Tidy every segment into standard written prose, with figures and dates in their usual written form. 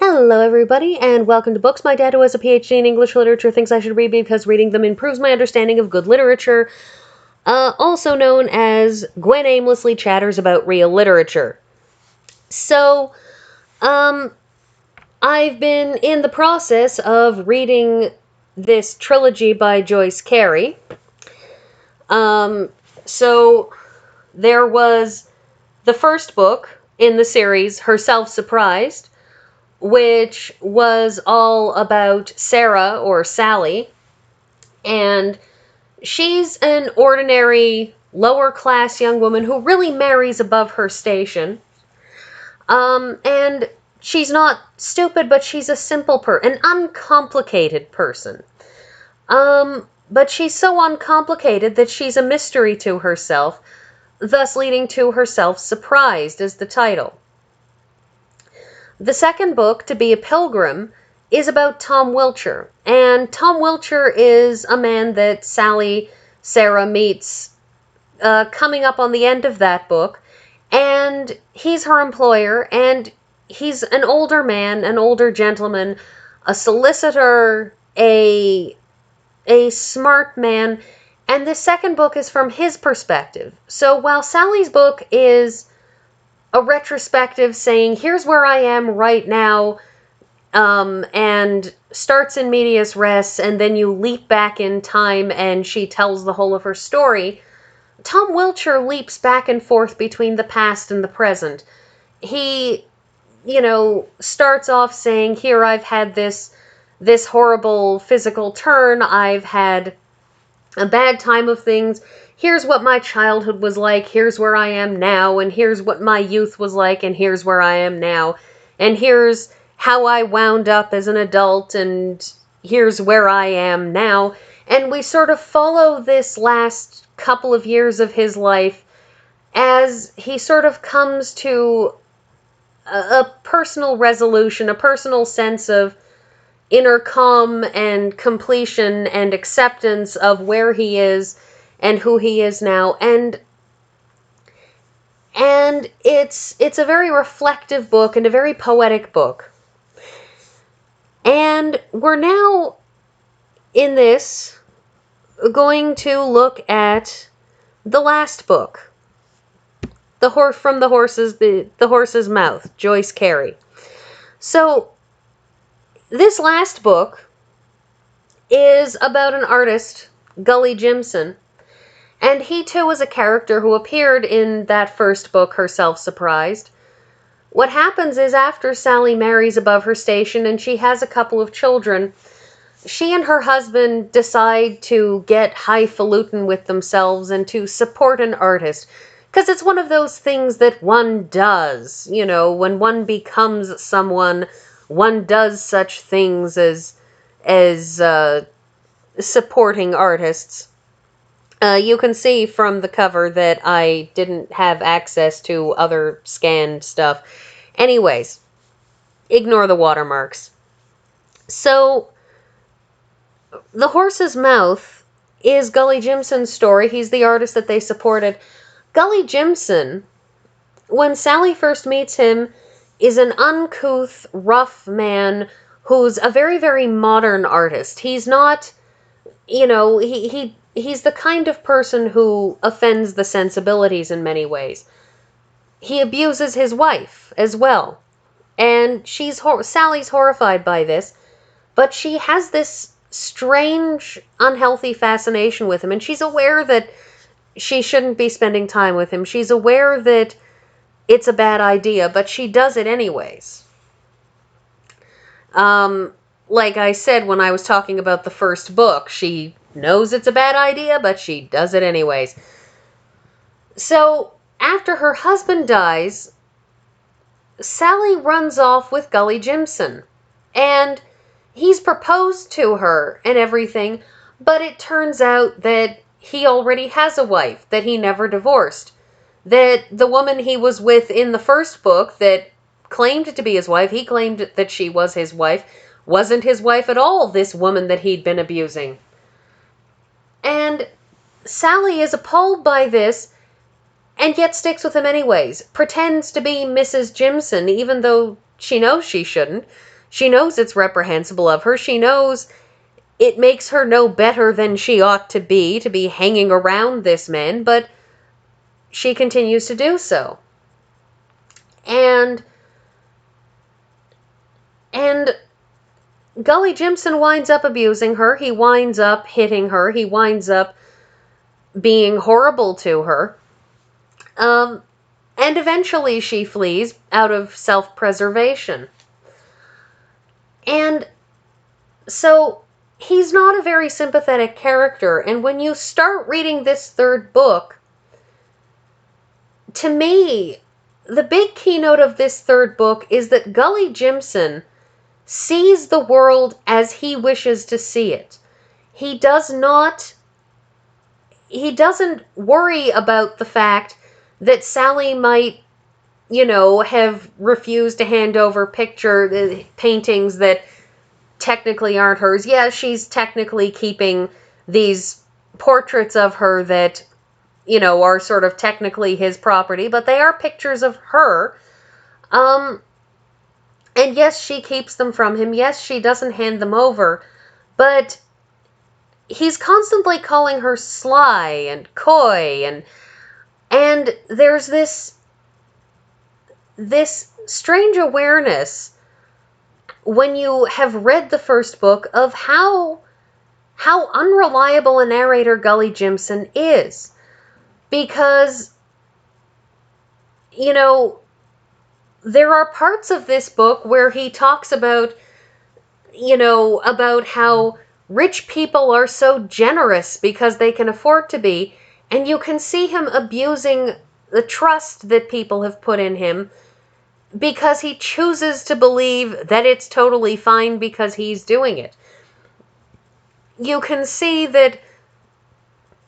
Hello, everybody, and welcome to Books. My dad, who has a PhD in English literature, thinks I should read because reading them improves my understanding of good literature, also known as Gwen aimlessly chatters about real literature. So, I've been in the process of reading this trilogy by Joyce Cary. So there was the first book in the series, Herself Surprised, which was all about Sara, or Sally, and she's an ordinary, lower-class young woman who really marries above her station. And she's not stupid, but she's a simple an uncomplicated person. But she's so uncomplicated that she's a mystery to herself, thus leading to Herself Surprised as the title. The second book, to be a Pilgrim, is about Tom Wiltshire. And Tom Wiltshire is a man that Sara meets coming up on the end of that book. And he's her employer, and he's an older man, an older gentleman, a solicitor, a smart man. And the second book is from his perspective. So while Sally's book is a retrospective saying, here's where I am right now, and starts in medias res, and then you leap back in time and she tells the whole of her story, Tom Wiltshire leaps back and forth between the past and the present. He, starts off saying, here I've had this horrible physical turn, I've had a bad time of things, here's what my childhood was like, here's where I am now, and here's what my youth was like, and here's where I am now, and here's how I wound up as an adult, and here's where I am now. And we sort of follow this last couple of years of his life as he sort of comes to a personal resolution, a personal sense of inner calm and completion and acceptance of where he is and who he is now. And it's a very reflective book and a very poetic book. And we're now in this going to look at the last book, From the Horse's Mouth, Joyce Cary. So this last book is about an artist, Gulley Jimson, and he too was a character who appeared in that first book, Herself Surprised. What happens is, after Sally marries above her station and she has a couple of children, she and her husband decide to get highfalutin with themselves and to support an artist. Because it's one of those things that one does. When one becomes someone, one does such things as supporting artists. You can see from the cover that I didn't have access to other scanned stuff. Anyways, ignore the watermarks. So, The Horse's Mouth is Gulley Jimson's story. He's the artist that they supported. Gulley Jimson, when Sally first meets him, is an uncouth, rough man who's a very, very modern artist. He's not, he's the kind of person who offends the sensibilities in many ways. He abuses his wife as well. And Sally's horrified by this, but she has this strange, unhealthy fascination with him, and she's aware that she shouldn't be spending time with him. She's aware that it's a bad idea, but she does it anyways. Like I said when I was talking about the first book, she knows it's a bad idea, but she does it anyways. So, after her husband dies, Sally runs off with Gulley Jimson, and he's proposed to her and everything, but it turns out that he already has a wife, that he never divorced, that the woman he was with in the first book that claimed to be his wife, he claimed that she was his wife, wasn't his wife at all, this woman that he'd been abusing. And Sally is appalled by this, and yet sticks with him anyways, pretends to be Mrs. Jimson, even though she knows she shouldn't, She knows it's reprehensible of her. She knows it makes her no better than she ought to be hanging around this man, but she continues to do so. And Gulley Jimson winds up abusing her. He winds up hitting her. He winds up being horrible to her. And eventually she flees out of self-preservation. And so he's not a very sympathetic character. And when you start reading this third book, to me, the big keynote of this third book is that Gulley Jimson sees the world as he wishes to see it. He doesn't worry about the fact that Sally might, have refused to hand over paintings that technically aren't hers. Yeah, she's technically keeping these portraits of her that, are sort of technically his property, but they are pictures of her. And yes, she keeps them from him. Yes, she doesn't hand them over. But he's constantly calling her sly and coy, and there's this strange awareness when you have read the first book of how unreliable a narrator Gulley Jimson is. Because, there are parts of this book where he talks about, about how rich people are so generous because they can afford to be, and you can see him abusing the trust that people have put in him because he chooses to believe that it's totally fine because he's doing it. You can see that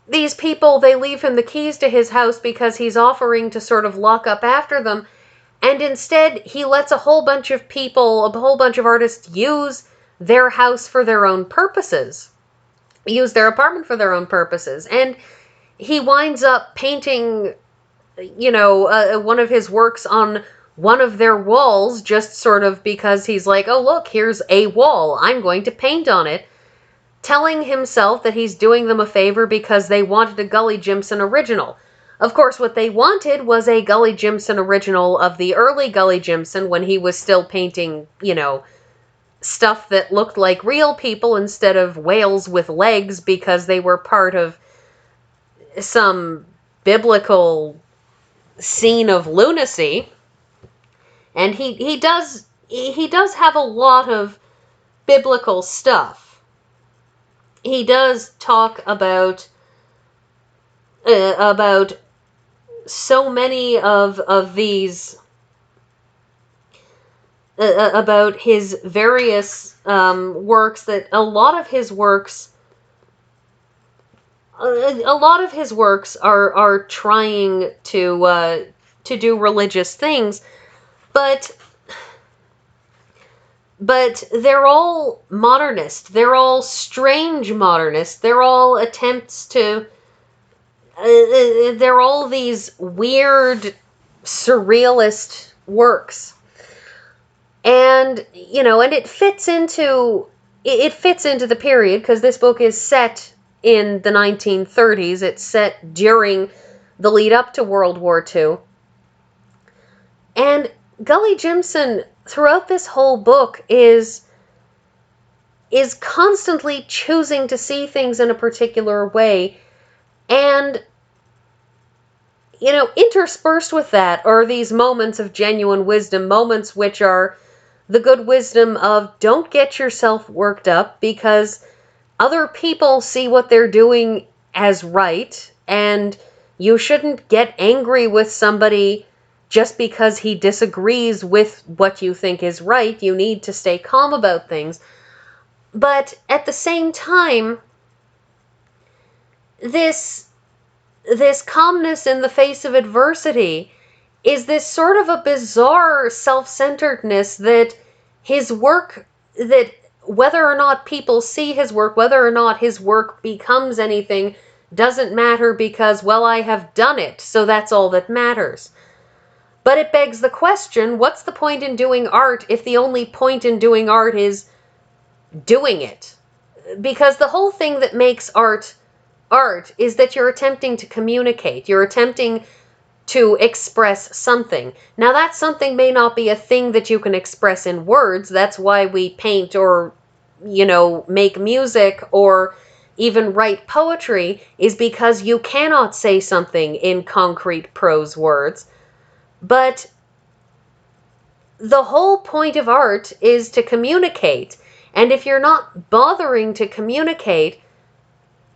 these people, they leave him the keys to his house because he's offering to sort of lock up after them, and instead he lets a whole bunch of people, a whole bunch of artists use their house for their own purposes, use their apartment for their own purposes, and he winds up painting, one of his works on one of their walls just sort of because he's like, oh look, here's a wall, I'm going to paint on it, telling himself that he's doing them a favor because they wanted a Gulley Jimson original. Of course, what they wanted was a Gulley Jimson original of the early Gulley Jimson when he was still painting, stuff that looked like real people instead of whales with legs because they were part of some biblical scene of lunacy. And he does have a lot of biblical stuff. He does talk about so many of these, about his various works, that a lot of his works are trying to do religious things, but they're all modernist. They're all strange modernist. They're all attempts to... they're all these weird, surrealist works. And, and it fits into the period, because this book is set in the 1930s. It's set during the lead up to World War II. And Gulley Jimson, throughout this whole book, is constantly choosing to see things in a particular way. And, interspersed with that are these moments of genuine wisdom, moments which are the good wisdom of don't get yourself worked up because other people see what they're doing as right, and you shouldn't get angry with somebody just because he disagrees with what you think is right. You need to stay calm about things. But at the same time, this calmness in the face of adversity is this sort of a bizarre self-centeredness that his work, that whether or not people see his work, whether or not his work becomes anything, doesn't matter because, well, I have done it, so that's all that matters. But it begs the question, what's the point in doing art if the only point in doing art is doing it? Because the whole thing that makes art is that you're attempting to communicate. You're attempting to express something. Now, that something may not be a thing that you can express in words. That's why we paint or, make music or even write poetry, is because you cannot say something in concrete prose words. But the whole point of art is to communicate. And if you're not bothering to communicate,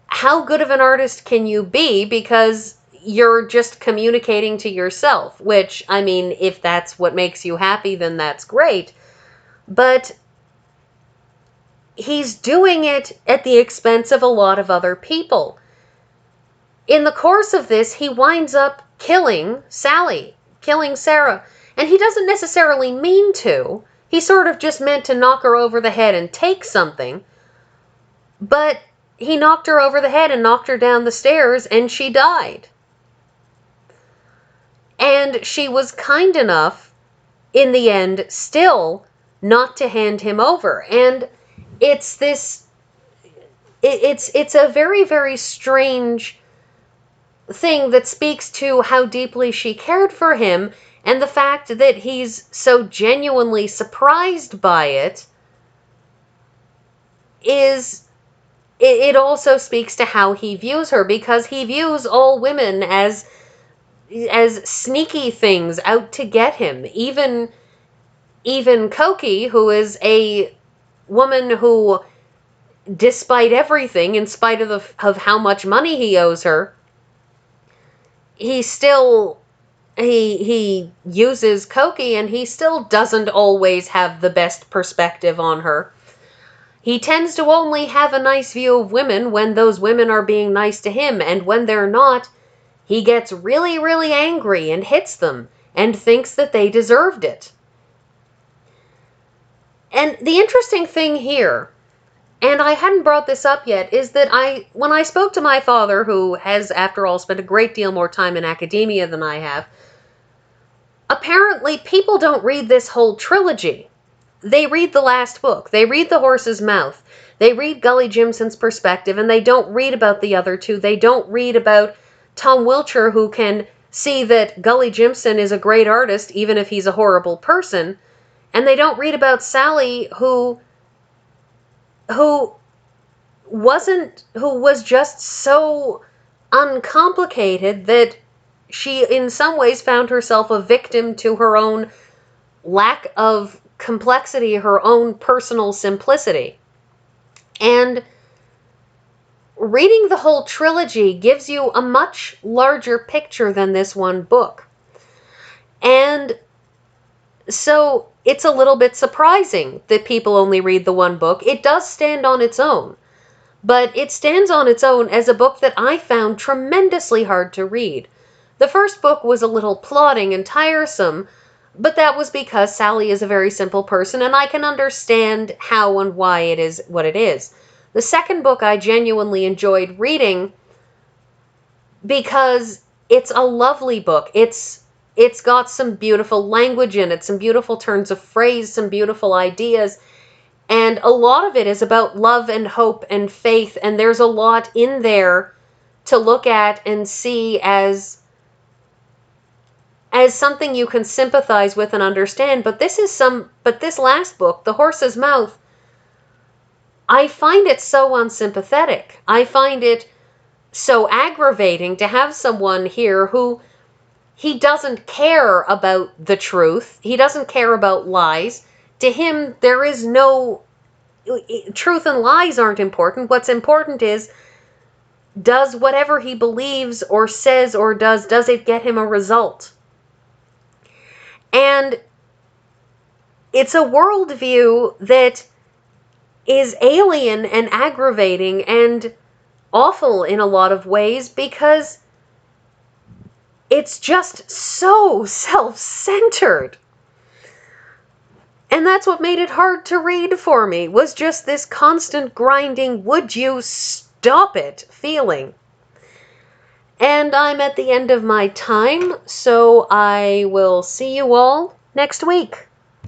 how good of an artist can you be? Because you're just communicating to yourself, which, I mean, if that's what makes you happy, then that's great. But he's doing it at the expense of a lot of other people. In the course of this, he winds up killing Sara. And he doesn't necessarily mean to. He sort of just meant to knock her over the head and take something. But he knocked her over the head and knocked her down the stairs, and she died. And she was kind enough, in the end, still not to hand him over. And it's this, it's a very, very strange thing that speaks to how deeply she cared for him, and the fact that he's so genuinely surprised by it it also speaks to how he views her, because he views all women as sneaky things out to get him. Even Koki, who is a woman who, despite everything, in spite of how much money he owes her, he uses Koki, and he still doesn't always have the best perspective on her. He tends to only have a nice view of women when those women are being nice to him, and when they're not, he gets really, really angry and hits them and thinks that they deserved it. And the interesting thing here, and I hadn't brought this up yet, is that when I spoke to my father, who has, after all, spent a great deal more time in academia than I have, apparently people don't read this whole trilogy. They read the last book. They read The Horse's Mouth. They read Gulley Jimson's perspective, and they don't read about the other two. They don't read about Tom Wiltshire, who can see that Gulley Jimson is a great artist, even if he's a horrible person. And they don't read about Sally, who was just so uncomplicated that she, in some ways, found herself a victim to her own lack of complexity, her own personal simplicity. And reading the whole trilogy gives you a much larger picture than this one book. And so it's a little bit surprising that people only read the one book. It does stand on its own, but it stands on its own as a book that I found tremendously hard to read. The first book was a little plodding and tiresome, but that was because Sally is a very simple person, and I can understand how and why it is what it is. The second book I genuinely enjoyed reading because it's a lovely book. It's got some beautiful language in it, some beautiful turns of phrase, some beautiful ideas, and a lot of it is about love and hope and faith, and there's a lot in there to look at and see as something you can sympathize with and understand. But this last book, The Horse's Mouth, I find it so unsympathetic. I find it so aggravating to have someone here who, he doesn't care about the truth. He doesn't care about lies. To him, there is no... Truth and lies aren't important. What's important is, does whatever he believes or says or does it get him a result? And it's a worldview that is alien and aggravating and awful in a lot of ways, because it's just so self-centered. And that's what made it hard to read for me, was just this constant grinding, would you stop it feeling. And I'm at the end of my time, so I will see you all next week.